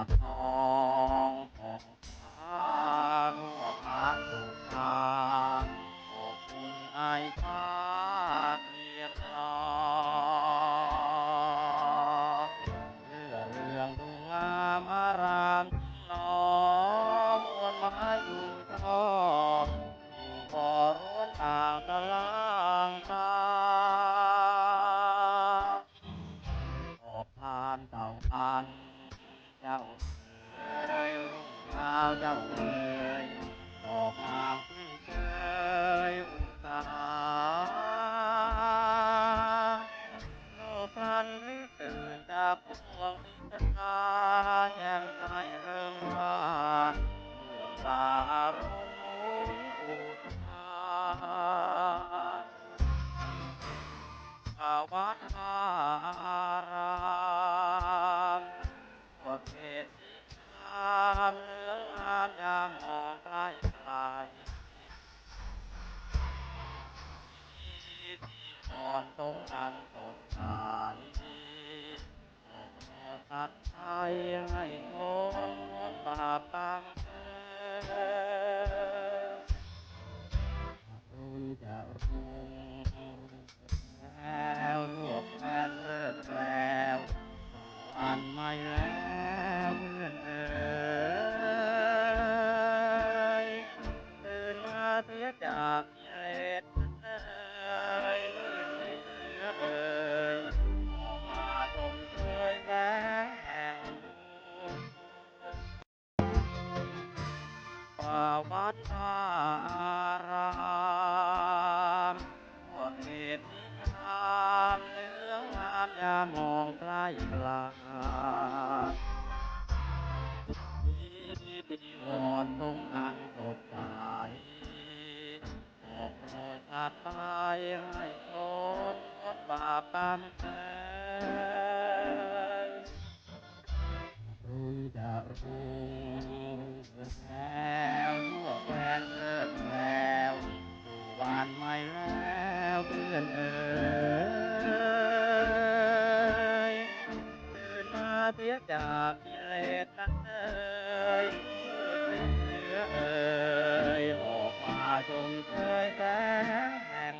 บทองของฟ้าก็พัดตกทางขอบคุณไอ้ฟ้าเรียกร้องเรื่องดูงามอารามหนอมวลไม้อยู่ชอบอยู่บ่อร้วนอ่างตะลางตาออกทานเต่าอันเจ้าเอ๋ยรุ่งเช้าเจ้าเอ๋ยออกทางพึ่งเชยอุตสาห์โลกพันหรือตื่นจากห่วงนิทราแห่งใจเริงรานเมื่อตาคงหมุนอุทานวัดวารามว่าเขตที่งามเหลืองอามยามมองใกล้ไกลที่อ่อนตรงอันสดใสสัตว์ไทยให้งดบาปตั้งเกิดคุณจะรุ่งแล้วรวบแฟนเลิศแล้วอันไม่แล้วเพื่อนเอ๋ยตื่นมาเสียจากกิเลสเอ๋ยลื่นเสือเอ๋ยมาชมเชยแสงแห่งวัดวารามว่าเขตนิทานเหลืองงามยามมองใกล้กลางที่วอนตรงอันสดใสบอกโปรดสัตว์ไปให้พ้นบาปกรรมเอ่ยรู้จะรู้แล้วทั่วแคว้นเลิศแล้วสู่บ้านใหม่แล้วเพื่อนเอ๋ยตื่นมาเสียจากกิเลสนั้นเอ๋ยเสือเอ๋ยออกมาชมเชยแสงแห่ง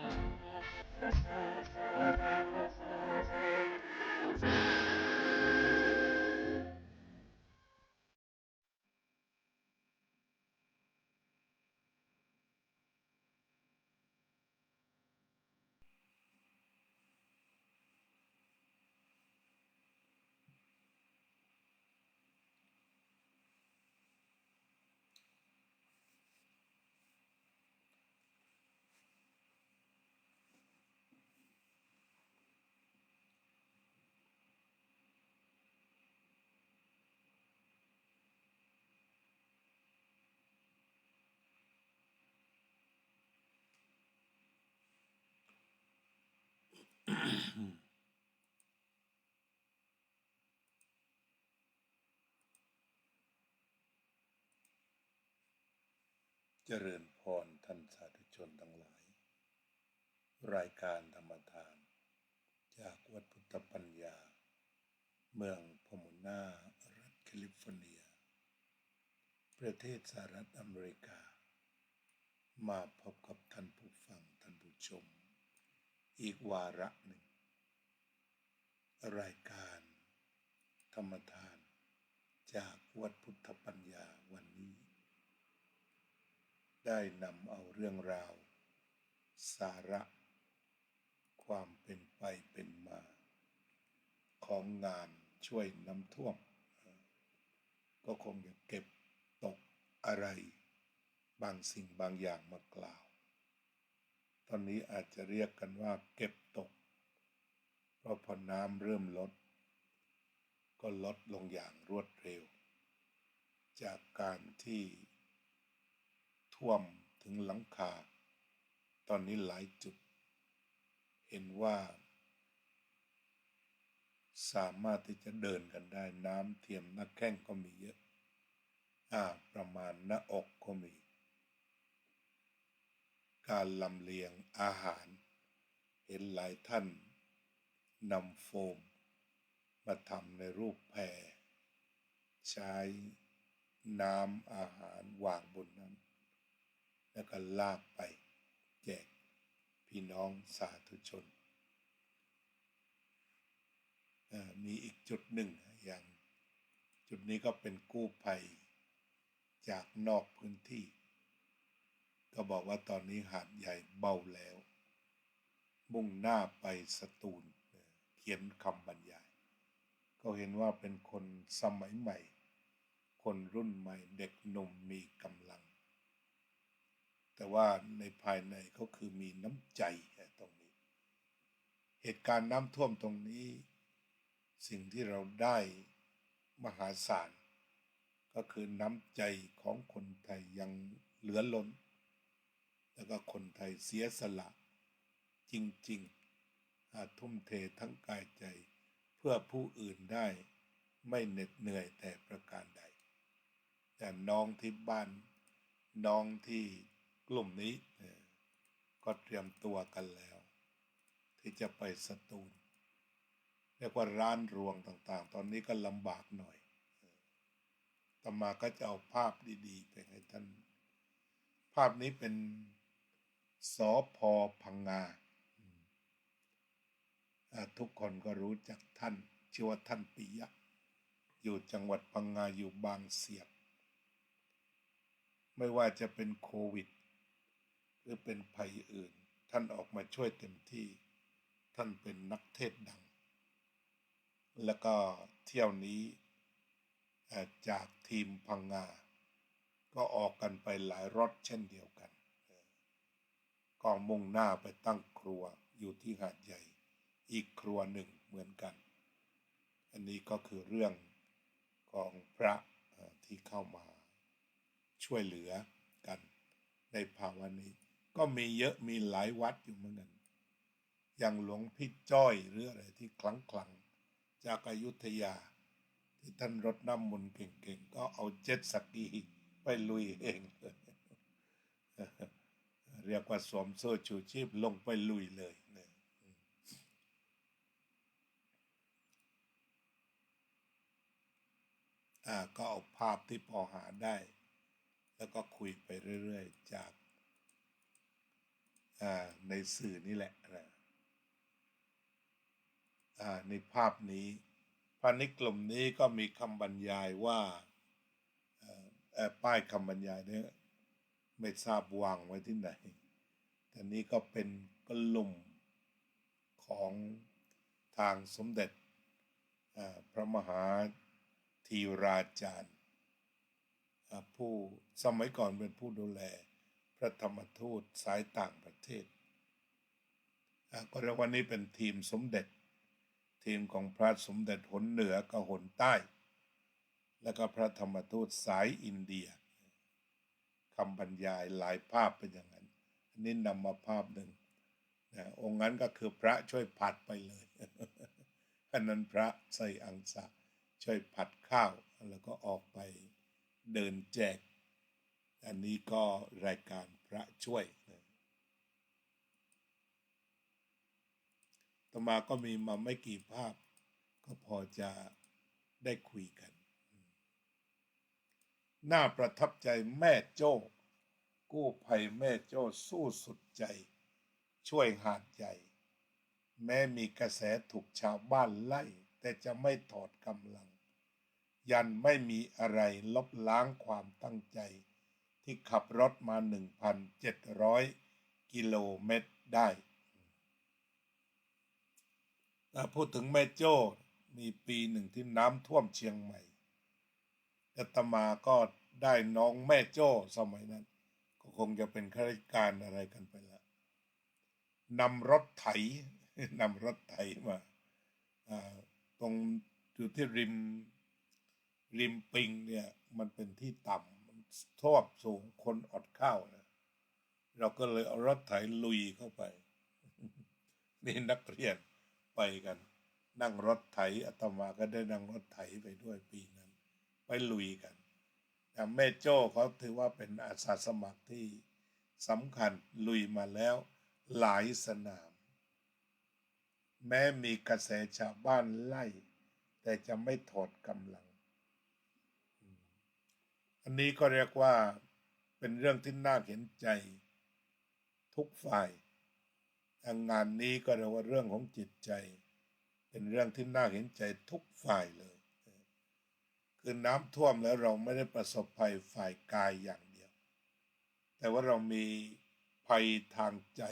เจริญพรท่านสาธุชนทั้งหลาย รายการธรรมทานจากวัดพุทธปัญญาเมืองพโมนารัฐแคลิฟอร์เนียประเทศสหรัฐอเมริกามาพบกับท่านผู้ฟังท่านผู้ชมอีกวาระหนึ่งรายการธรรมทานจากวัดพุทธปัญญาวันนี้ได้นำเอาเรื่องราวสาระความเป็นไปเป็นมาของงานช่วยน้ำท่วมก็คงจะเก็บตกอะไรบางสิ่งบางอย่างมากล่าวตอนนี้อาจจะเรียกกันว่าเก็บตกเพราะพอน้ำเริ่มลดก็ลดลงอย่างรวดเร็วจากการที่ท่วมถึงหลังคาตอนนี้หลายจุดเห็นว่าสามารถที่จะเดินกันได้น้ำเทียมหน้าแข้งก็มีเยอะประมาณหน้าอกก็มีการลำเลียงอาหารเห็นหลายท่านนำโฟมมาทำในรูปแพ ใช้น้ำอาหารวางบนนั้นแล้วก็ลากไปแจกพี่น้องสาธุชนมีอีกจุดหนึ่งอย่างจุดนี้ก็เป็นกู้ภัยจากนอกพื้นที่ก็บอกว่าตอนนี้หาดใหญ่เบาแล้วมุ่งหน้าไปสตูลเขียนคำบรรยายก็เห็นว่าเป็นคนสมัยใหม่คนรุ่นใหม่เด็กหนุ่มมีกำลังแต่ว่าในภายในเขาคือมีน้ำใจตรงนี้เหตุการณ์น้ำท่วมตรงนี้สิ่งที่เราได้มหาศาลก็คือน้ำใจของคนไทยยังเหลือล้นแล้วก็คนไทยเสียสละจริงๆทุ่มเททั้งกายใจเพื่อผู้อื่นได้ไม่เหน็ดเหนื่อยแต่ประการใดแต่น้องที่บ้านน้องที่กลุ่มนี้ก็เตรียมตัวกันแล้วที่จะไปสตูลเรียกว่าร้านรวงต่างๆตอนนี้ก็ลำบากหน่อยต่อมาก็จะเอาภาพดีๆไปให้ท่านภาพนี้เป็นสภ.พังงาทุกคนก็รู้จักท่านชื่อว่าท่านปิยะอยู่จังหวัดพังงาอยู่บางเสียบไม่ว่าจะเป็นโควิดหรือเป็นภัยอื่นท่านออกมาช่วยเต็มที่ท่านเป็นนักเทศดังแล้วก็เที่ยวนี้จากทีมพังงาก็ออกกันไปหลายรถเช่นเดียวกันก็มุ่งหน้าไปตั้งครัวอยู่ที่หาดใหญ่อีกครัวหนึ่งเหมือนกันอันนี้ก็คือเรื่องของพระที่เข้ามาช่วยเหลือกันในภาวะนี้ก็มีเยอะมีหลายวัดอยู่เหมือนกันอย่างหลวงพี่จ้อยหรืออะไรที่คลังจากอยุธยาที่ท่านรดน้ำมนต์เก่งๆก็เอาเจ็ตสกีไปลุยเองเลยเรียกว่าสวมโซ่ชูชีพลงไปลุยเลยก็เอาภาพที่พอหาได้แล้วก็คุยไปเรื่อยๆจากในสื่อนี่แหละนะในภาพนี้พาณิชย์กลุ่มนี้ก็มีคำบรรยายว่าป้ายคำบรรยายนี้ไม่ทราบวางไว้ที่ไหนแต่นี้ก็เป็นกลุ่มของทางสมเด็จพระมหาธีราจารย์ผู้สมัยก่อนเป็นผู้ดูแลพระธรรมทูตสายต่างประเทศก็เรียกว่านี้เป็นทีมสมเด็จทีมของพระสมเด็จหนเหนือกับหนใต้แล้วก็พระธรรมทูตสายอินเดียคำบรรยายหลายภาพเป็นอย่างนั้นอันนี้นำมาภาพหนึ่งองค์นั้นก็คือพระช่วยผัดไปเลยอันนั้นพระใส่อังสะช่วยผัดข้าวแล้วก็ออกไปเดินแจกอันนี้ก็รายการพระช่วยต่อมาก็มีมาไม่กี่ภาพก็พอจะได้คุยกันน่าประทับใจแม่โจ้กู้ภัยแม่โจ้สู้สุดใจช่วยหาดใหญ่แม้มีกระแสถูกชาวบ้านไล่แต่จะไม่ถอดกำลังยันไม่มีอะไรลบล้างความตั้งใจที่ขับรถมา 1,700 กิโลเมตรได้พูดถึงแม่โจ้มีปีหนึ่งที่น้ำท่วมเชียงใหม่อาตมาก็ได้น้องแม่โจ้สมัยนั้นก็คงจะเป็นข้าราชการอะไรกันไปแล้วนำรถไถมาตรงอยู่ที่ริมปิงเนี่ยมันเป็นที่ต่ำท่วมสูงคนอดข้าวนะเราก็เลยเอารถไถลุยเข้าไปนี่นักเรียนไปกันนั่งรถไถอาตมาก็ได้นั่งรถไถไปด้วยปีนั้นไปลุยกันแต่แม่โจ้เขาถือว่าเป็นอาสาสมัครที่สำคัญลุยมาแล้วหลายสนามแม้มีกระแสชาวบ้านไล่แต่จะไม่ถอดกำลัง อันนี้ก็เรียกว่าเป็นเรื่องที่น่าเห็นใจทุกฝ่ายงานนี้ก็เรียกว่าเรื่องของจิตใจเป็นเรื่องที่น่าเห็นใจทุกฝ่ายเลยคือน้ำท่วมแล้วเราไม่ได้ประสบภัยฝ่ายกายอย่างเดียวแต่ว่าเรามีภัยทางใจ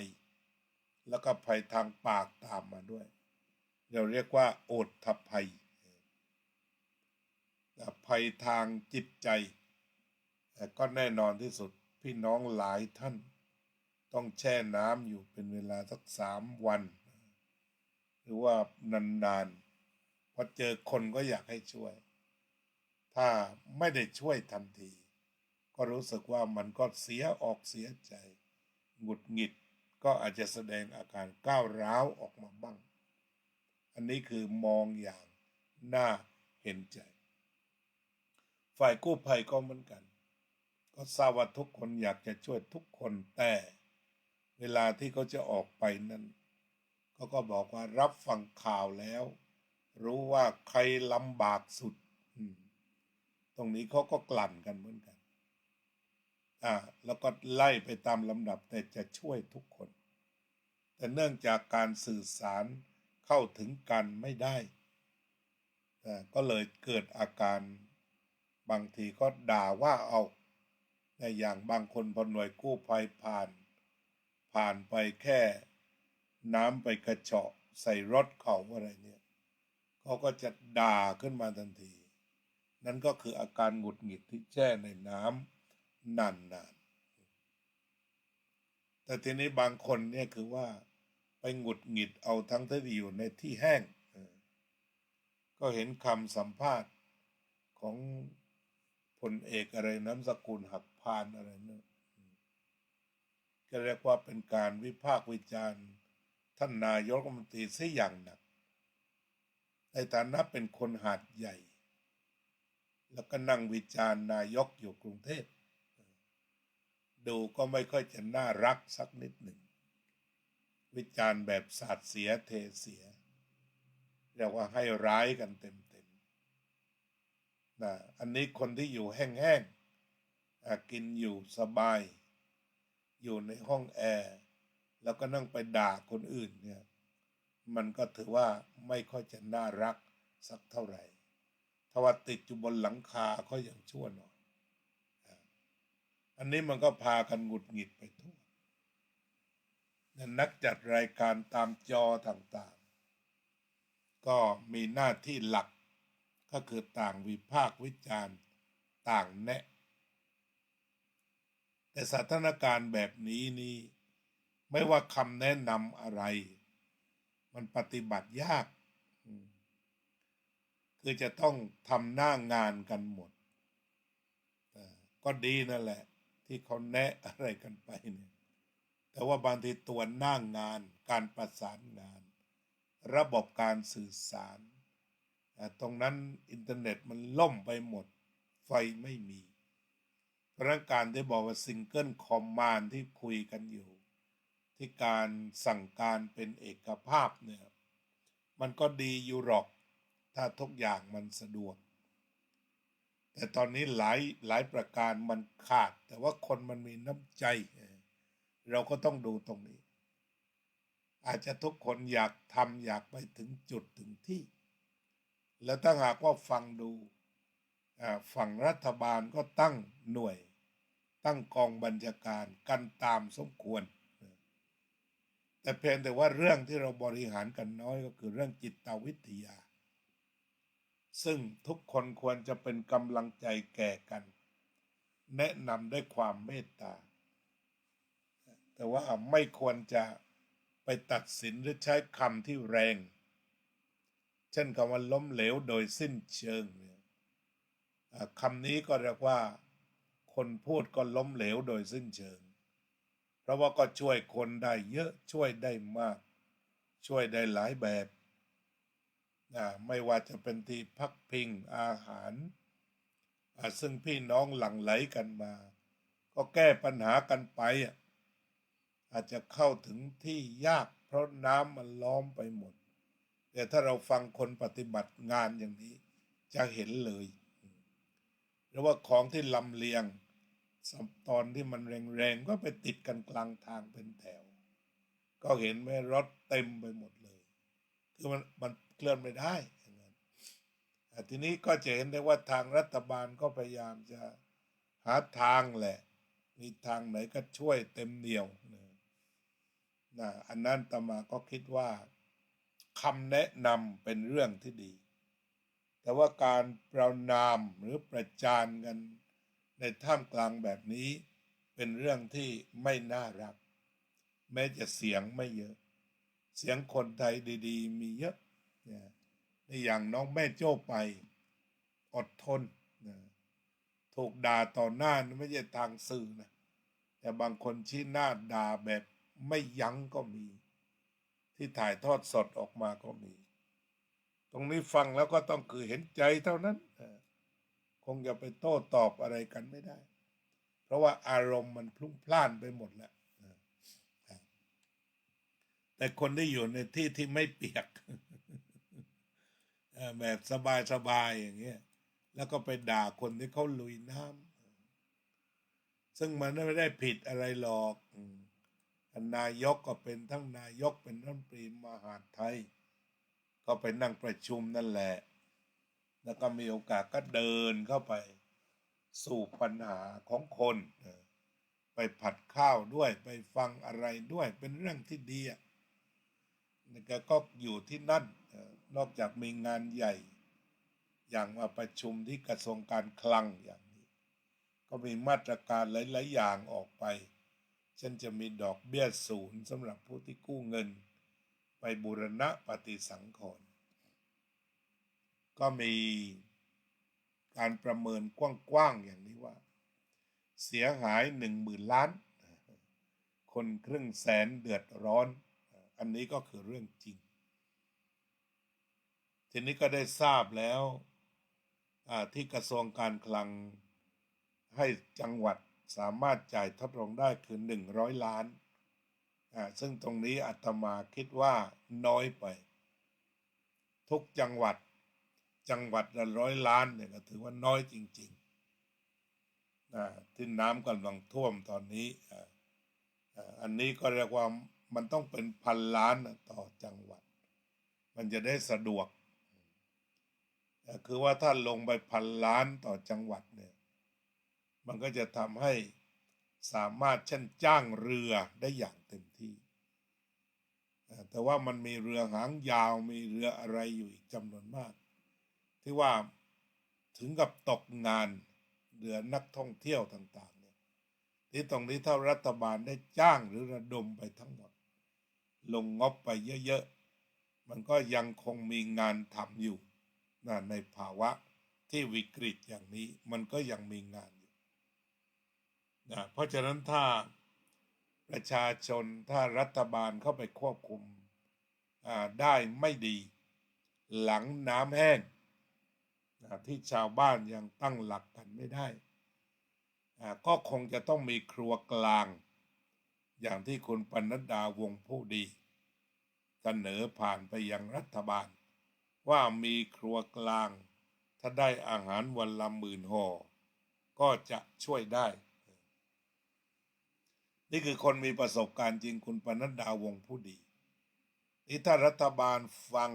แล้วก็ภัยทางปากตามมาด้วยเราเรียกว่าโอทถภัยภัยทางจิตใจก็แน่นอนที่สุดพี่น้องหลายท่านต้องแช่น้ำอยู่เป็นเวลาสัก3 วันหรือว่านานๆพอเจอคนก็อยากให้ช่วยถ้าไม่ได้ช่วยทันทีก็รู้สึกว่ามันก็เสียอกเสียใจหงุดหงิดก็อาจจะแสดงอาการก้าวร้าวออกมาบ้างอันนี้คือมองอย่างน่าเห็นใจฝ่ายกู้ภัยก็เหมือนกันก็ทราบว่าทุกคนอยากจะช่วยทุกคนแต่เวลาที่เขาจะออกไปนั้นเขาก็บอกว่ารับฟังข่าวแล้วรู้ว่าใครลำบากสุดตรงนี้เขาก็กลั่นกันเหมือนกันแล้วก็ไล่ไปตามลำดับแต่จะช่วยทุกคนแต่เนื่องจากการสื่อสารเข้าถึงกันไม่ได้ก็เลยเกิดอาการบางทีก็ด่าว่าเอาในอย่างบางคนพอหน่วยกู้ภัยผ่านไปแค่น้ำไปกระเจาะใส่รถเขาอะไรเนี่ยเขาก็จะด่าขึ้นมาทันทีนั่นก็คืออาการหงุดหงิดที่แช่ในน้ำนานๆแต่ทีนี้บางคนเนี่ยคือว่าไปหงุดหงิดเอาทั้งที่อยู่ในที่แห้งก็เห็นคำสัมภาษณ์ของพลเอกอะไรน้ำสกุลหักพานอะไรเนี่ยก็เรียกว่าเป็นการวิพากษ์วิจารณ์ท่านนายกรัฐมนตรีซะอย่างหนักในฐานะเป็นคนหาดใหญ่แล้วก็นั่งวิจารณ์นายกอยู่กรุงเทพดูก็ไม่ค่อยจะน่ารักสักนิดหนึ่งวิจารณ์แบบสาดเสียเทเสียเรียกว่าให้ร้ายกันเต็มๆอันนี้คนที่อยู่แห้งๆกินอยู่สบายอยู่ในห้องแอร์แล้วก็นั่งไปด่าคนอื่นเนี่ยมันก็ถือว่าไม่ค่อยจะน่ารักสักเท่าไหร่ถ้าว่าติดอยู่บนหลังคาก็ยังชั่วหน่อยอันนี้มันก็พากันหงุดหงิดไปทั่วนักจัดรายการตามจอต่างๆก็มีหน้าที่หลักก็คือต่างวิพากษ์วิจารณ์ต่างแนะแต่สถานการณ์แบบนี้นี่ไม่ว่าคำแนะนำอะไรมันปฏิบัติยากคือจะต้องทำหน้างานกันหมดก็ดีนั่นแหละที่เขาแนะอะไรกันไปเนี่ยแต่ว่าบางทีตัวหน้างานการประสานงานระบบการสื่อสารตรงนั้นอินเทอร์เน็ตมันล่มไปหมดไฟไม่มีเพราะนั้นการที่บอกว่าซิงเกิลคอมมานด์ที่คุยกันอยู่ที่การสั่งการเป็นเอกภาพเนี่ยมันก็ดีอยู่หรอกถ้าทุกอย่างมันสะดวกแต่ตอนนี้หลายประการมันขาดแต่ว่าคนมันมีน้ำใจเราก็ต้องดูตรงนี้อาจจะทุกคนอยากทำอยากไปถึงจุดถึงที่แล้วถ้าหากว่าฟังดูฝั่งรัฐบาลก็ตั้งหน่วยตั้งกองบัญชาการกันตามสมควรแต่เพียงแต่ว่าเรื่องที่เราบริหารกันน้อยก็คือเรื่องจิตวิทยาซึ่งทุกคนควรจะเป็นกำลังใจแก่กันแนะนำด้วยความเมตตาแต่ว่าไม่ควรจะไปตัดสินหรือใช้คำที่แรงเช่นคำว่าล้มเหลวโดยสิ้นเชิงเนี่ยคำนี้ก็เรียกว่าคนพูดก็ล้มเหลวโดยสิ้นเชิงเพราะว่าก็ช่วยคนได้เยอะช่วยได้มากช่วยได้หลายแบบไม่ว่าจะเป็นที่พักพิงอาหารซึ่งพี่น้องหลั่งไหลกันมาก็แก้ปัญหากันไปอาจจะเข้าถึงที่ยากเพราะน้ำมันล้อมไปหมดแต่ถ้าเราฟังคนปฏิบัติงานอย่างนี้จะเห็นเลย หรือว่าของที่ลำเลียงตอนที่มันแรงๆก็ไปติดกันกลางทางเป็นแถวก็เห็นไหมรถเต็มไปหมดเลยคือมันเคลื่อนไม่ได้อย่างนั้นทีนี้ก็จะเห็นได้ว่าทางรัฐบาลก็พยายามจะหาทางแหละมีทางไหนก็ช่วยเต็มเหนียวนะอันนั้นอาตมาก็คิดว่าคำแนะนำเป็นเรื่องที่ดี แต่ว่าการประณามหรือประจานกันในท่ามกลางแบบนี้เป็นเรื่องที่ไม่น่ารักแม้จะเสียงไม่เยอะเสียงคนไทยดีๆมีเยอะในอย่างน้องแม่โจ้ไปอดทนถูกด่าต่อหน้าไม่ใช่ทางสื่อนะแต่บางคนชี้หน้าด่าแบบไม่ยั้งก็มีที่ถ่ายทอดสดออกมาก็มีตรงนี้ฟังแล้วก็ต้องคือเห็นใจเท่านั้นคงจะไปโต้ตอบอะไรกันไม่ได้เพราะว่าอารมณ์มันพลุ่งพล่านไปหมดแล้วแต่คนที่อยู่ในที่ที่ไม่เปียกแบบสบายๆอย่างเงี้ยแล้วก็ไปด่าคนที่เขาลุยน้ำซึ่งมันไม่ได้ผิดอะไรหรอกนายกก็เป็นทั้งนายกเป็นรัฐมนตรีมหาดไทยก็ไปนั่งประชุมนั่นแหละแล้วก็มีโอกาสก็เดินเข้าไปสู่ปัญหาของคนไปผัดข้าวด้วยไปฟังอะไรด้วยเป็นเรื่องที่ดีก็อยู่ที่นั่นนอกจากมีงานใหญ่อย่างมาประชุมที่กระทรวงการคลังอย่างนี้ก็มีมาตรการหลายๆอย่างออกไปเช่นจะมีดอกเบี้ยศูนย์สำหรับผู้ที่กู้เงินไปบูรณะปฏิสังขรณ์ก็มีการประเมินกว้างๆอย่างนี้ว่าเสียหาย10,000 ล้านคนครึ่งแสนเดือดร้อนอันนี้ก็คือเรื่องจริงทีนี้ก็ได้ทราบแล้วที่กระทรวงการคลังให้จังหวัดสามารถจ่ายทดลองได้คือ100 ล้านซึ่งตรงนี้อาตมาคิดว่าน้อยไปทุกจังหวัดละ100 ล้านเนี่ยก็ถือว่าน้อยจริงๆที่น้ำกำลังท่วมตอนนี้อันนี้ก็เรียกว่ามันต้องเป็น1,000 ล้านต่อจังหวัดมันจะได้สะดวกคือว่าถ้าลงไป1,000 ล้านต่อจังหวัดเนี่ยมันก็จะทำให้สามารถเช่นจ้างเรือได้อย่างเต็มที่แต่ว่ามันมีเรือหางยาวมีเรืออะไรอยู่อีกจำนวนมากที่ว่าถึงกับตกงานเรือนักท่องเที่ยวต่างๆเนี่ยที่ตรงนี้ถ้ารัฐบาลได้จ้างหรือระดมไปทั้งหมดลงงบไปเยอะๆมันก็ยังคงมีงานทำอยู่ในภาวะที่วิกฤตอย่างนี้มันก็ยังมีงานอยู่เพราะฉะนั้นถ้าประชาชนถ้ารัฐบาลเข้าไปควบคุมได้ไม่ดีหลังน้ำแห้งที่ชาวบ้านยังตั้งหลักกันไม่ได้ก็คงจะต้องมีครัวกลางอย่างที่คุณปนัดดาวงผู้ดีเสนอผ่านไปยังรัฐบาลว่ามีครัวกลางถ้าได้อาหารวันละ10,000 ห่อก็จะช่วยได้นี่คือคนมีประสบการณ์จริงคุณปนัดดาวงผู้ดีนี่ถ้ารัฐบาลฟัง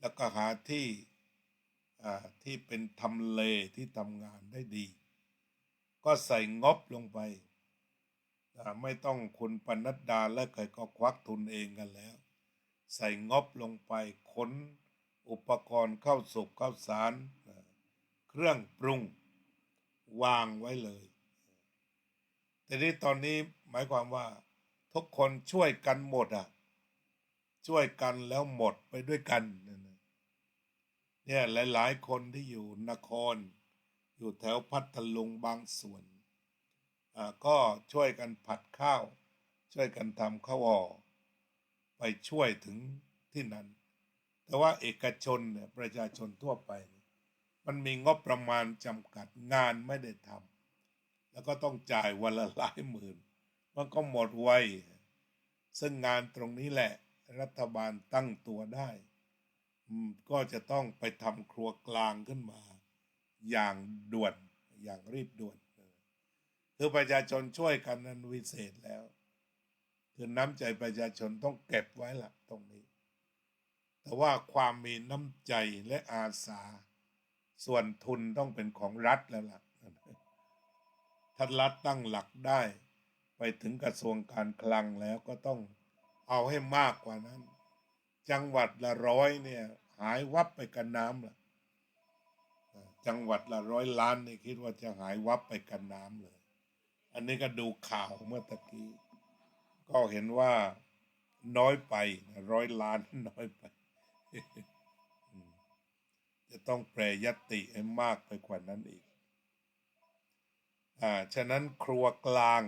แล้วก็หาที่เป็นทำเลที่ทำงานได้ดีก็ใส่งบลงไปไม่ต้องคุณปนัดดาและใครก็ควักทุนเองกันแล้วใส่งบลงไปขนอุปกรณ์ข้าวสุกข้าวสารเครื่องปรุงวางไว้เลยแต่นี้ตอนนี้หมายความว่าทุกคนช่วยกันหมดช่วยกันแล้วหมดไปด้วยกันเนี่ยหลายๆคนที่อยู่นครอยู่แถวพัทลุงบางส่วนก็ช่วยกันผัดข้าวช่วยกันทำข้าวห่อไปช่วยถึงที่นั้นแต่ว่าเอกชนเนี่ยประชาชนทั่วไปมันมีงบประมาณจำกัดงานไม่ได้ทำแล้วก็ต้องจ่ายวันละหลายหมื่นมันก็หมดไวซึ่งงานตรงนี้แหละรัฐบาลตั้งตัวได้ก็จะต้องไปทำครัวกลางขึ้นมา อย่างด่วนอย่างรีบด่วนคือประชาชนช่วยกันนั้นวิเศษแล้วคือน้ำใจประชาชนต้องเก็บไว้ละตรงนี้แต่ว่าความมีน้ำใจและอาสาส่วนทุนต้องเป็นของรัฐแล้วล่ะถ้ารัฐตั้งหลักได้ไปถึงกระทรวงการคลังแล้วก็ต้องเอาให้มากกว่านั้นจังหวัดละ100เนี่ยหายวับไปกับน้ำละจังหวัดละ100 ล้านนี่คิดว่าจะหายวับไปกับน้ำเลยอันนี้ก็ดูข่าวเมื่อตะกี้ก็เห็นว่าน้อยไป100 ล้านน้อยไปจะต้องแปรยติให้มากไปกว่านั้นอีกฉะนั้นครัวกลาง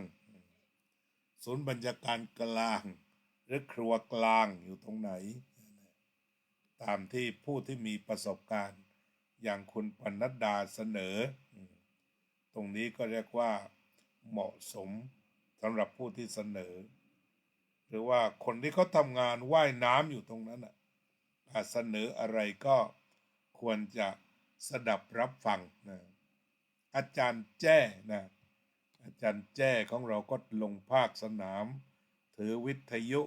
ศูนย์บัญชาการกลางหรือครัวกลางอยู่ตรงไหนตามที่ผู้ที่มีประสบการณ์อย่างคุณปนัดดาเสนอตรงนี้ก็เรียกว่าเหมาะสมสำหรับผู้ที่เสนอหรือว่าคนที่เขาทำงานว่ายน้ำอยู่ตรงนั้นเสนออะไรก็ควรจะสดับรับฟังนะอาจารย์แจ้นะอาจารย์แจ้ของเราก็ลงภาคสนามถือวิทยุ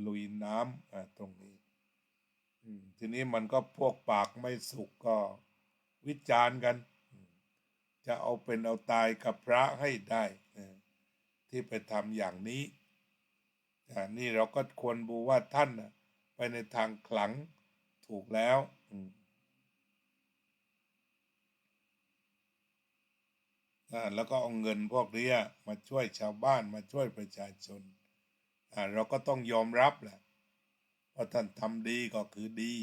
ลุยน้ำตรงนี้ทีนี้มันก็พวกปากไม่สุกก็วิจารณ์กันจะเอาเป็นเอาตายกับพระให้ได้ที่ไปทำอย่างนี้นี่เราก็ควรบูว่าท่านไปในทางขลังถูกแล้วแล้วก็เอาเงินพวกนี้มาช่วยชาวบ้านมาช่วยประชาชนเราก็ต้องยอมรับแหละว่าท่านทำดีก็คือดี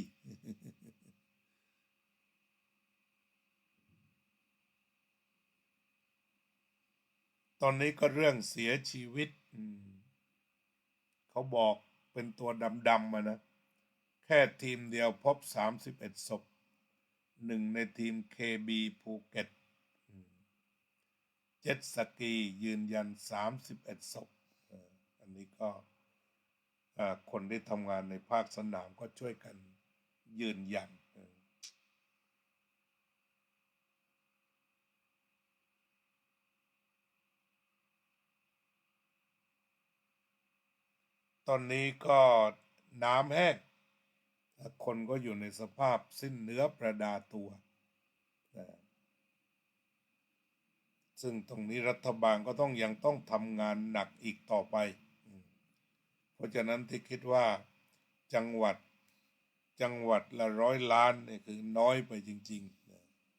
ตอนนี้ก็เรื่องเสียชีวิตเขาบอกเป็นตัวดำๆมานะแค่ทีมเดียวพบ31 ศพหนึ่งในทีม KB ภูเก็ตเจ็ตสกียืนยัน31 ศพอันนี้ก็คนที่ทำงานในภาคสนามก็ช่วยกันยืนยันตอนนี้ก็น้ำแห้งคนก็อยู่ในสภาพสิ้นเนื้อประดาตัวซึ่งตรงนี้รัฐบาลก็ยังต้องทำงานหนักอีกต่อไปเพราะฉะนั้นที่คิดว่าจังหวัดละ100 ล้านนี่คือน้อยไปจริง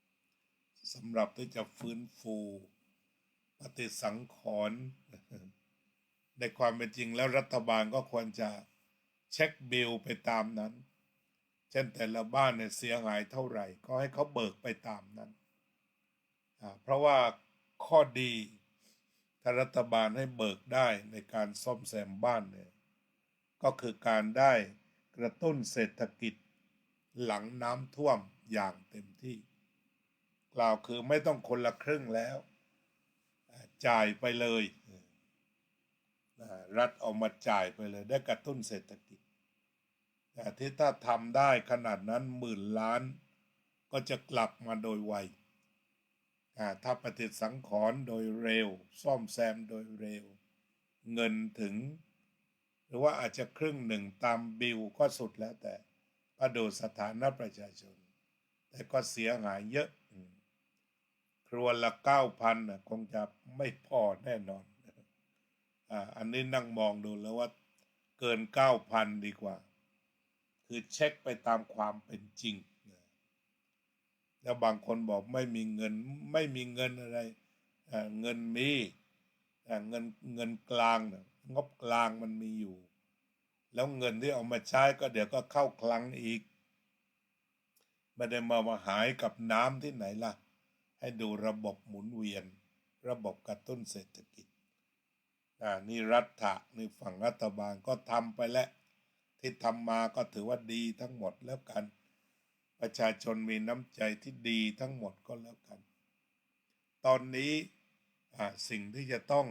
ๆสำหรับที่จะฟื้นฟูปฏิสังขรณ์ในความเป็นจริงแล้วรัฐบาลก็ควรจะเช็คบิลไปตามนั้นเช่นแต่ละบ้านเนี่ยเสียหายเท่าไหร่ก็ให้เขาเบิกไปตามนั้นเพราะว่าข้อดีถ้ารัฐบาลให้เบิกได้ในการซ่อมแซมบ้านเนี่ยก็คือการได้กระตุ้นเศรษฐกิจหลังน้ำท่วมอย่างเต็มที่กล่าวคือไม่ต้องคนละครึ่งแล้วจ่ายไปเลยรัฐเอามาจ่ายไปเลยได้กระตุ้นเศรษฐกิจแต่ที่ถ้าทำได้ขนาดนั้น10,000 ล้านก็จะกลับมาโดยไวถ้าปฏิสังขรณ์โดยเร็วซ่อมแซมโดยเร็วเงินถึงหรือว่าอาจจะครึ่งหนึ่งตามบิลก็สุดแล้วแต่ก็ดูสถานะประชาชนแต่ก็เสียหายเยอะครัวละ9,000คงจะไม่พอแน่นอนอันนี้นั่งมองดูแล้วว่าเกิน9,000ดีกว่าคือเช็คไปตามความเป็นจริงแล้วบางคนบอกไม่มีเงินอะไรเงินมีเงินกลางงบกลางมันมีอยู่แล้วเงินที่เอามาใช้ก็เดี๋ยวก็เข้าคลังอีกไม่ได้มาหายกับน้ำที่ไหนล่ะให้ดูระบบหมุนเวียนระบบกระตุ้นเศรษฐกิจนี่นี่ฝั่งรัฐบาลก็ทำไปแล้วที่ทำมาก็ถือว่าดีทั้งหมดแล้วกันประชาชนมีน้ำใจที่ดีทั้งหมดก็แล้วกันตอนนี้สิ่งที่จะต้อง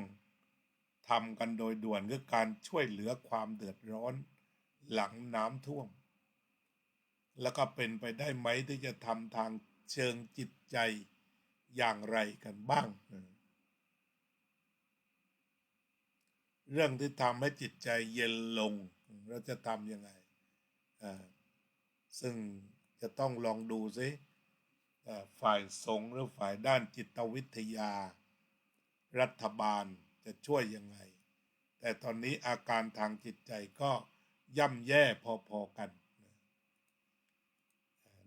ทำกันโดยด่วนคือการช่วยเหลือความเดือดร้อนหลังน้ำท่วมแล้วก็เป็นไปได้ไหมที่จะทำทาง เชิงจิตใจอย่างไรกันบ้างเรื่องที่ทำให้จิตใจเย็นลงเราจะทำยังไงซึ่งจะต้องลองดูซิฝ่ายสงฆ์หรือฝ่ายด้านจิตวิทยารัฐบาลจะช่วยยังไงแต่ตอนนี้อาการทางจิตใจก็ย่ำแย่พอๆกัน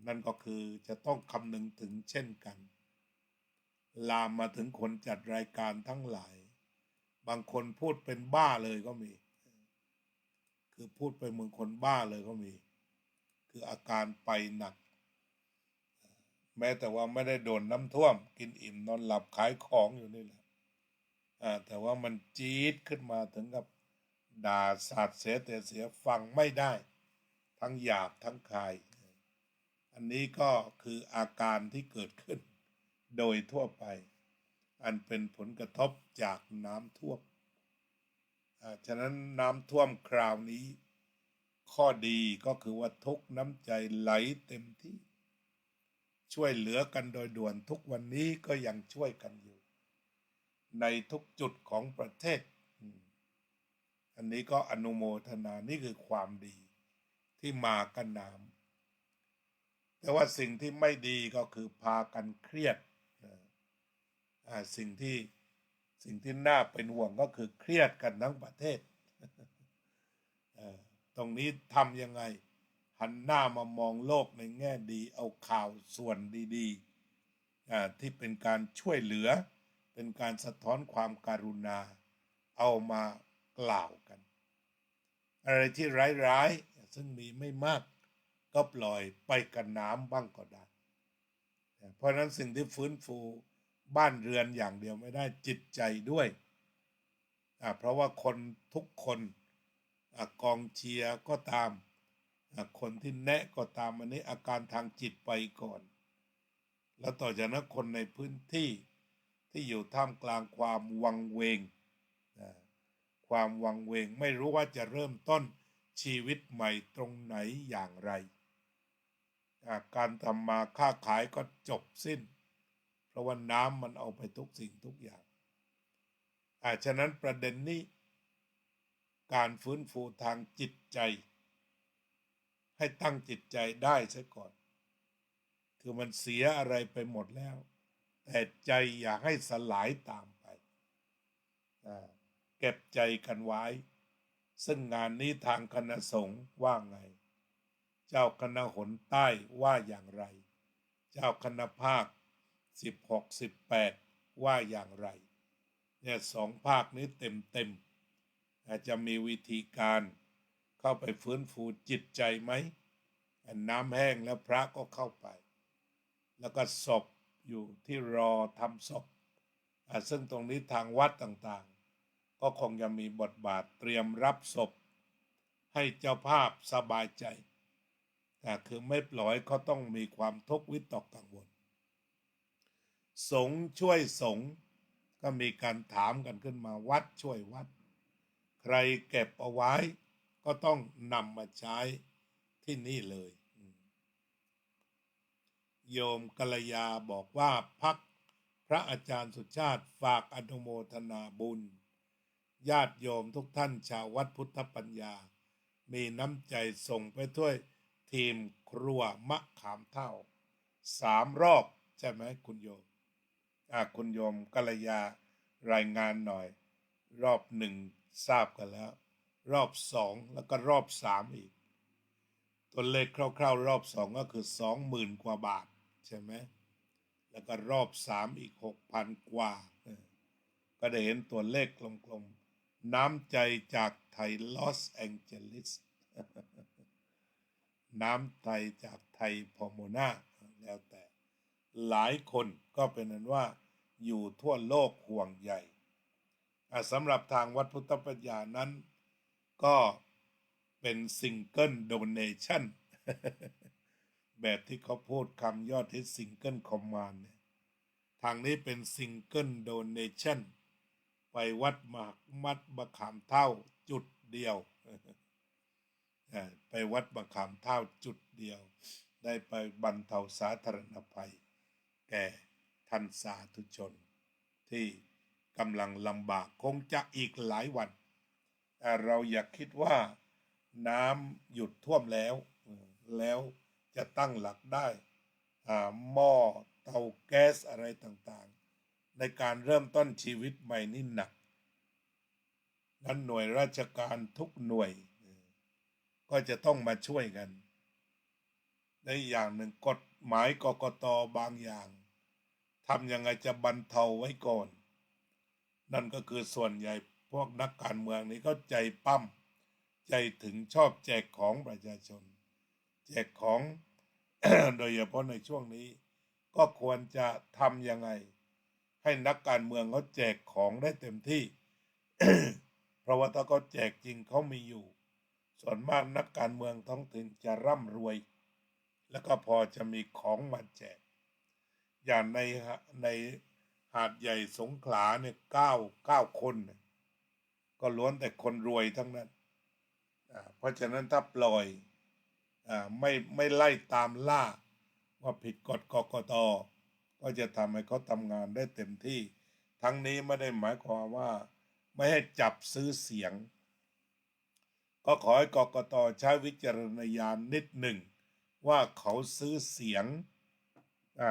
นั่นก็คือจะต้องคำนึงถึงเช่นกันลามมาถึงคนจัดรายการทั้งหลายบางคนพูดเป็นบ้าเลยก็มีคือพูดไปเหมือนคนบ้าเลยก็มีคืออาการไปหนักแม้แต่ว่าไม่ได้โดนน้ำท่วมกินอิ่มนอนหลับขายของอยู่นี่แหละแต่ว่ามันจี๊ดขึ้นมาถึงกับด่าสาดเสียแต่เสียฟังไม่ได้ทั้งหยาบทั้งคายอันนี้ก็คืออาการที่เกิดขึ้นโดยทั่วไปอันเป็นผลกระทบจากน้ำท่วมฉะนั้นน้ำท่วมคราวนี้ข้อดีก็คือว่าทุกน้ำใจไหลเต็มที่ช่วยเหลือกันโดยด่วนทุกวันนี้ก็ยังช่วยกันอยู่ในทุกจุดของประเทศอันนี้ก็อนุโมทนานี่คือความดีที่มากันน้ำแต่ว่าสิ่งที่ไม่ดีก็คือพากันเครียดสิ่งที่น่าเป็นห่วงก็คือเครียดกันทั้งประเทศตรงนี้ทำยังไงหันหน้ามามองโลกในแง่ดีเอาข่าวส่วนดีๆที่เป็นการช่วยเหลือเป็นการสะท้อนความการุณาเอามากล่าวกันอะไรที่ร้ายๆซึ่งมีไม่มากก็ปล่อยไปกับน้ำบ้างก็ได้เพราะนั้นสิ่งที่ฟื้นฟูบ้านเรือนอย่างเดียวไม่ได้จิตใจด้วยเพราะว่าคนทุกคนกองเชียร์ก็ตามคนที่แนะก็ตามอันนี้อาการทางจิตไปก่อนแล้วต่อจากนั้นคนในพื้นที่ที่อยู่ท่ามกลางความวังเวงความวังเวงไม่รู้ว่าจะเริ่มต้นชีวิตใหม่ตรงไหนอย่างไรการทำมาค้าขายก็จบสิ้นเพราะว่าน้ำมันเอาไปทุกสิ่งทุกอย่างฉะนั้นประเด็นนี้การฟื้นฟูทางจิตใจให้ตั้งจิตใจได้ซะก่อนคือมันเสียอะไรไปหมดแล้วแต่ใจอย่าให้สลายตามไปเก็บใจกันไว้ซึ่งงานนี้ทางคณะสงฆ์ว่าไงเจ้าคณะหนใต้ว่าอย่างไรเจ้าคณะภาค16 18ว่าอย่างไรเนี่ย2 ภาคนี้เต็มอาจจะมีวิธีการเข้าไปฟื้นฟูจิตใจไหมน้ำแห้งแล้วพระก็เข้าไปแล้วก็ศพอยู่ที่รอทำศพซึ่งตรงนี้ทางวัดต่างๆก็คงจะมีบทบาทเตรียมรับศพให้เจ้าภาพสบายใจคือไม่ปล่อยเขาต้องมีความทุกข์วิตกกังวลสงฆ์ช่วยสงฆ์ก็มีการถามกันขึ้นมาวัดช่วยวัดใครเก็บเอาไว้ก็ต้องนำมาใช้ที่นี่เลยโยมกัลยาบอกว่าพักพระอาจารย์สุชาติฝากอนุโมทนาบุญญาติโยมทุกท่านชาววัดพุทธปัญญามีน้ำใจส่งไปด้วยทีมครัวมะขามเท่า3 รอบใช่ไหมคุณโยมคุณโยมกัลยารายงานหน่อยรอบ1ทราบกันแล้วรอบ2แล้วก็รอบ3อีกตัวเลขคร่าวๆรอบ2ก็คือ 20,000 กว่าบาทใช่ไหมแล้วก็รอบ3อีก 6,000 กว่าก็ได้เห็นตัวเลขกลมๆน้ำใจจากไทยลอสแองเจลิสน้ำใจจากไทยพอโมนาแล้วแต่หลายคนก็เป็นนั้นว่าอยู่ทั่วโลกห่วงใหญ่สำหรับทางวัดพุทธปัญญานั้นก็เป็นซิงเกิลโดเนชั่นแบบที่เขาพูดคำยอดฮิตซิงเกิลคอมมานด์เนี่ยทางนี้เป็นซิงเกิลโดเนชั่นไปวัดมะขามเท่าจุดเดียวไปวัดมะขามเท่าจุดเดียวได้ไปบรรเทาสาธารณภัย แก่ท่านสาธุชนที่กำลังลำบากคงจะอีกหลายวันเราอย่าคิดว่าน้ำหยุดท่วมแล้วจะตั้งหลักได้หม้อเตาแก๊สอะไรต่างๆในการเริ่มต้นชีวิตใหม่นี่หนักนั้นหน่วยราชการทุกหน่วยก็จะต้องมาช่วยกันในอย่างหนึ่งกฎหมายกกต.บางอย่างทำยังไงจะบรรเทาไว้ก่อนนั่นก็คือส่วนใหญ่พวกนักการเมืองนี้ก็ใจปั้มใจถึงชอบแจกของประชาชนแจกของ โดยเฉพาะในช่วงนี้ก็ควรจะทำยังไงให้นักการเมืองเขาแจกของได้เต็มที่ เพราะว่าถ้าเขาแจกจริงเขามีอยู่ส่วนมากนักการเมืองท้องถิ่นจะร่ำรวยแล้วก็พอจะมีของมาแจกอย่างในหาดใหญ่สงขลาเนี่ย9 คนก็ล้วนแต่คนรวยทั้งนั้นเพราะฉะนั้นถ้าปล่อยไม่ไล่ตามล่าว่าผิดกฎกกต.ก็จะทำให้เขาทำงานได้เต็มที่ทั้งนี้ไม่ได้หมายความว่าไม่ให้จับซื้อเสียงก็ขอให้กกต.ใช้วิจารณญาณนิดหนึ่งว่าเขาซื้อเสียง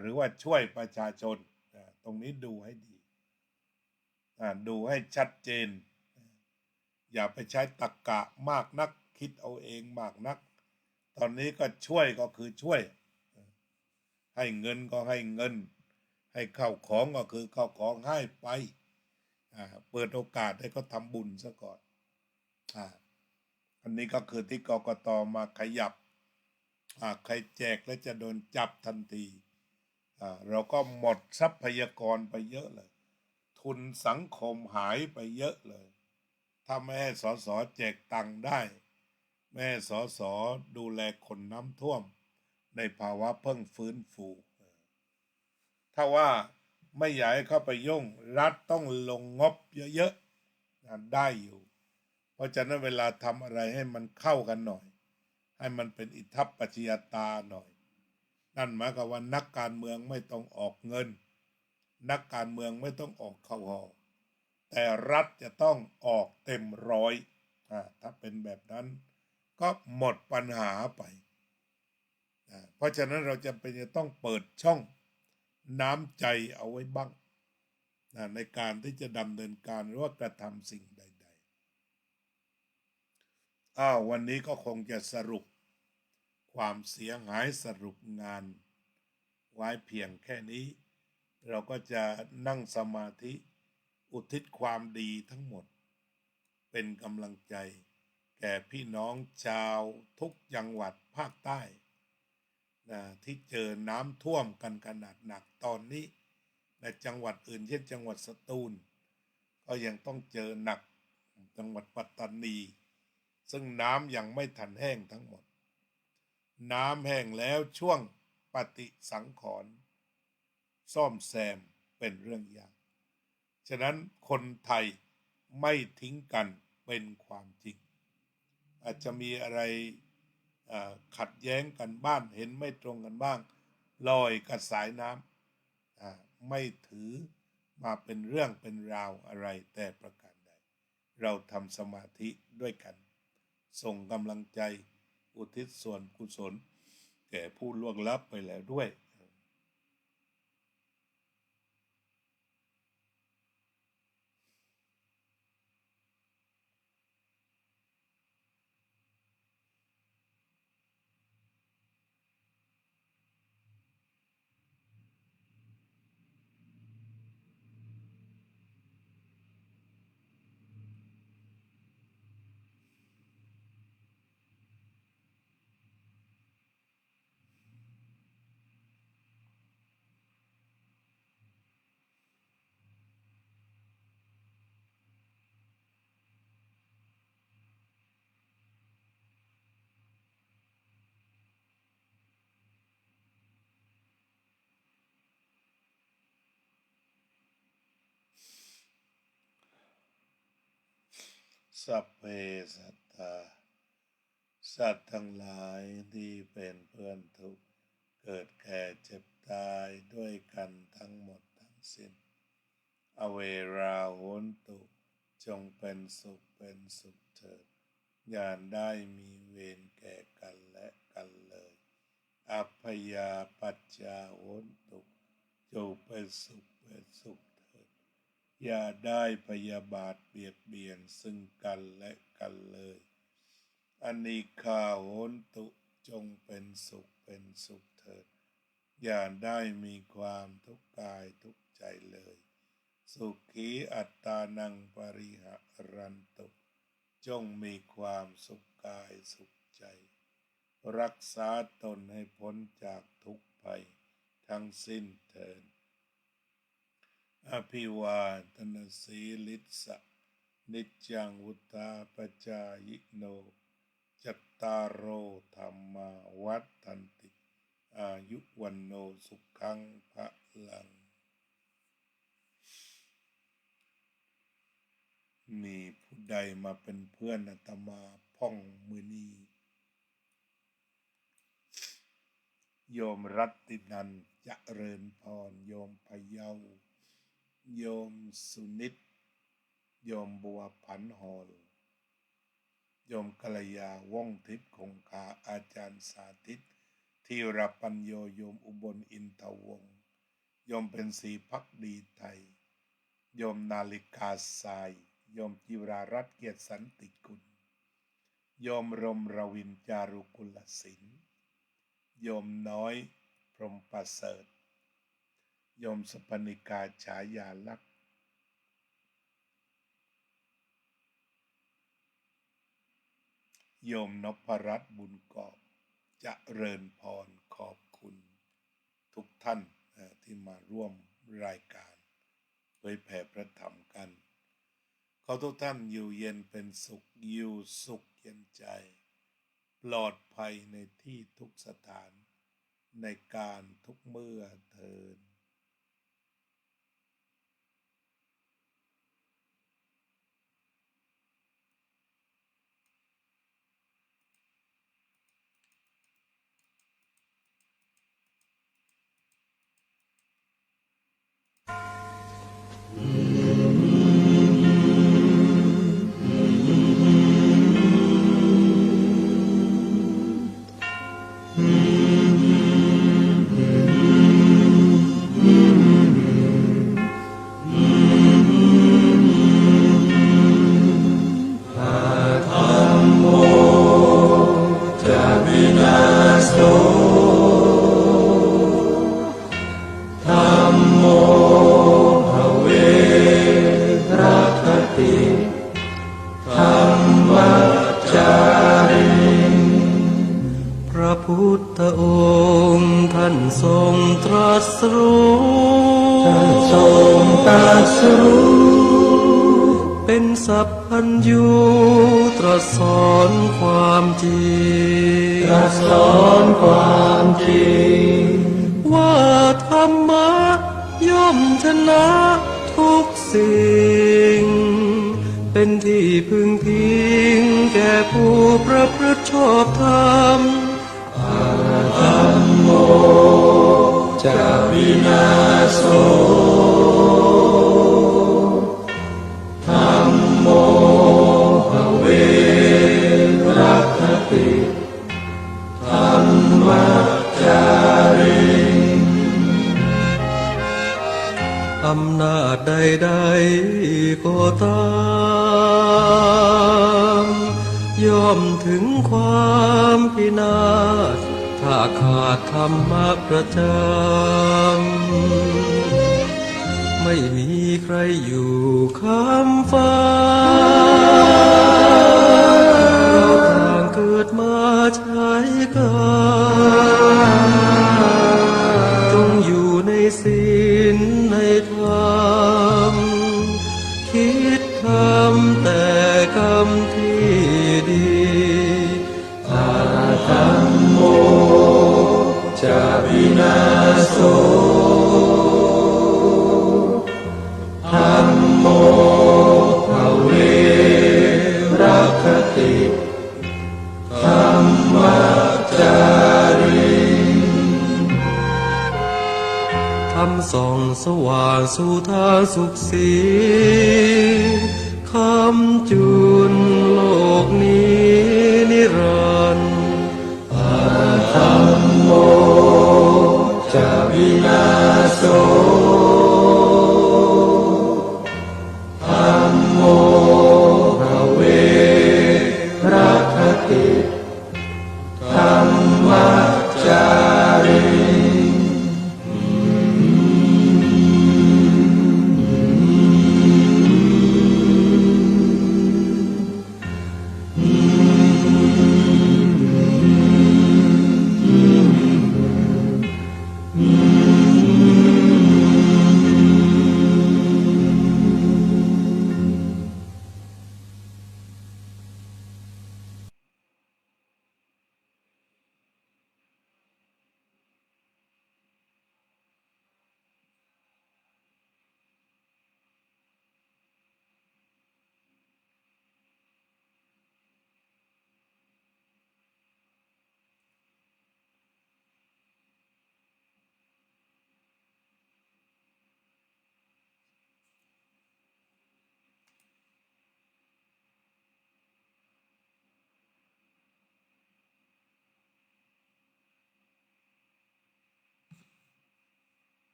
หรือว่าช่วยประชาชนตรงนี้ดูให้ดีดูให้ชัดเจนอย่าไปใช้ตรรกะมากนักคิดเอาเองมากนักตอนนี้ก็ช่วยก็คือช่วยให้เงินก็ให้เงินให้เข้าของก็คือเข้าของให้ไปเปิดโอกาสให้เขาทำบุญซะก่อนอันนี้ก็คือที่กกต.มาขยับใครแจกแล้วจะโดนจับทันทีเราก็หมดทรัพยากรไปเยอะเลยทุนสังคมหายไปเยอะเลยถ้าไม่ให้สสแจกตังค์ได้แม่สสดูแลคนน้ำท่วมในภาวะเพิ่งฟื้นฟูถ้าว่าไม่อยากให้เข้าไปยุ่งรัฐต้องลงงบเยอะๆได้อยู่เพราะฉะนั้นเวลาทำอะไรให้มันเข้ากันหน่อยให้มันเป็นอิทัปปัจจยตาหน่อยนั่นหมายความว่านักการเมืองไม่ต้องออกเงินนักการเมืองไม่ต้องออกเข้าหอแต่รัฐจะต้องออกเต็มร้อยถ้าเป็นแบบนั้นก็หมดปัญหาไปเพราะฉะนั้นเราจะเป็นจะต้องเปิดช่องน้ำใจเอาไว้บ้างในการที่จะดำเนินการหรือว่ากระทำสิ่งใดๆวันนี้ก็คงจะสรุปความเสียหายสรุปงานไว้เพียงแค่นี้เราก็จะนั่งสมาธิอุทิศความดีทั้งหมดเป็นกำลังใจแก่พี่น้องชาวทุกจังหวัดภาคใต้ที่เจอน้ำท่วมกันขนาดหนักตอนนี้ในจังหวัดอื่นเช่นจังหวัดสตูลก็ยังต้องเจอหนักจังหวัดปัตตานีซึ่งน้ำยังไม่ทันแห้งทั้งหมดน้ำแห้งแล้วช่วงปฏิสังขรณ์ซ่อมแซมเป็นเรื่องยากฉะนั้นคนไทยไม่ทิ้งกันเป็นความจริงอาจจะมีอะไรขัดแย้งกันบ้างเห็นไม่ตรงกันบ้างลอยกับสายน้ำไม่ถือมาเป็นเรื่องเป็นราวอะไรแต่ประการใดเราทำสมาธิด้วยกันส่งกำลังใจอุทิศส่วนกุศลแก่ผู้ล่วงลับไปแล้วด้วยสัพเพสัตตาสัตว์ทั้งหลายที่เป็นเพื่อนทุกข์เกิดแก่เจ็บต ตายด้วยกันทั้งหมดทั้งสิ้นอเวราโหนตุจงเป็นสุขเถิดอย่าได้มีเวรแก่กันและกันเลยอัพพยาปัจจาโหนตุจงเป็นสุขเถิดอย่าได้พยาบาทเบียดเบียนซึ่งกันและกันเลยอนิฆาโหนตุจงเป็นสุขเถิดอย่าได้มีความทุกข์กายทุกข์ใจเลยสุขีอัตตานังปริหะรันตุจงมีความสุขกายสุขใจรักษาตนให้พ้นจากทุกข์ภัยทั้งสิ้นเถิดอภิวาทนาสีลิสะนิจจังวุธาปจายโนจัตตารโอธรรมาวัฏันติอายุวันโนสุขังพลังมีผู้ใดมาเป็นเพื่อนอาตมาพ่องมือนี้โยมรัตตินันท์เจริญพรโยมพะเยาโยมสุนิตโยมบัวผันหอลโยมกัลยาว่องทิพย์คงคาอาจารย์สาธิตธีรปัญโยโยมอุบลอินทวงศ์โยมเป็นศรีภักดีไทยโยมนาลิกาทรายโยมจิรารัตน์เกียรติสันติกุลโยมรมรวินจารุกุลศิลป์โยมน้อยพรหมประเสริฐโยมสปนิกาฉายาลักษณ์โยมนพรัตน์บุญกอบเจริญพรขอบคุณทุกท่านที่มาร่วมรายการเผยแผ่พระธรรมกันขอทุกท่านอยู่เย็นเป็นสุขอยู่สุขเย็นใจปลอดภัยในที่ทุกสถานในการทุกเมื่อเถิดเป็นสัพพัญญูตรัสสอนความจริงว่าธรรมะย่อมชนะทุกสิ่งเป็นที่พึงพิงแก่ผู้ประพฤติชอบธรรมธัมโมจะวินาโสธัมโมภเวรัคติธัมมัจจาริงอำนาจใดๆก็ตามย่อมถึงความพินาศถ้าขาดธรรมะประจำไม่มีใครอยู่ค้ำฟ้าเราต่างเกิดมาใช้กันจงอยู่ในศีลในธรรมคิดทำแต่กรรมที่ดีธัมโมจะวินาโสธัมโม ำส่องสว่างสู่ทางสุขสีคำจุนโลกนี้นิรันดร์อาธรรมโมจะวินาโส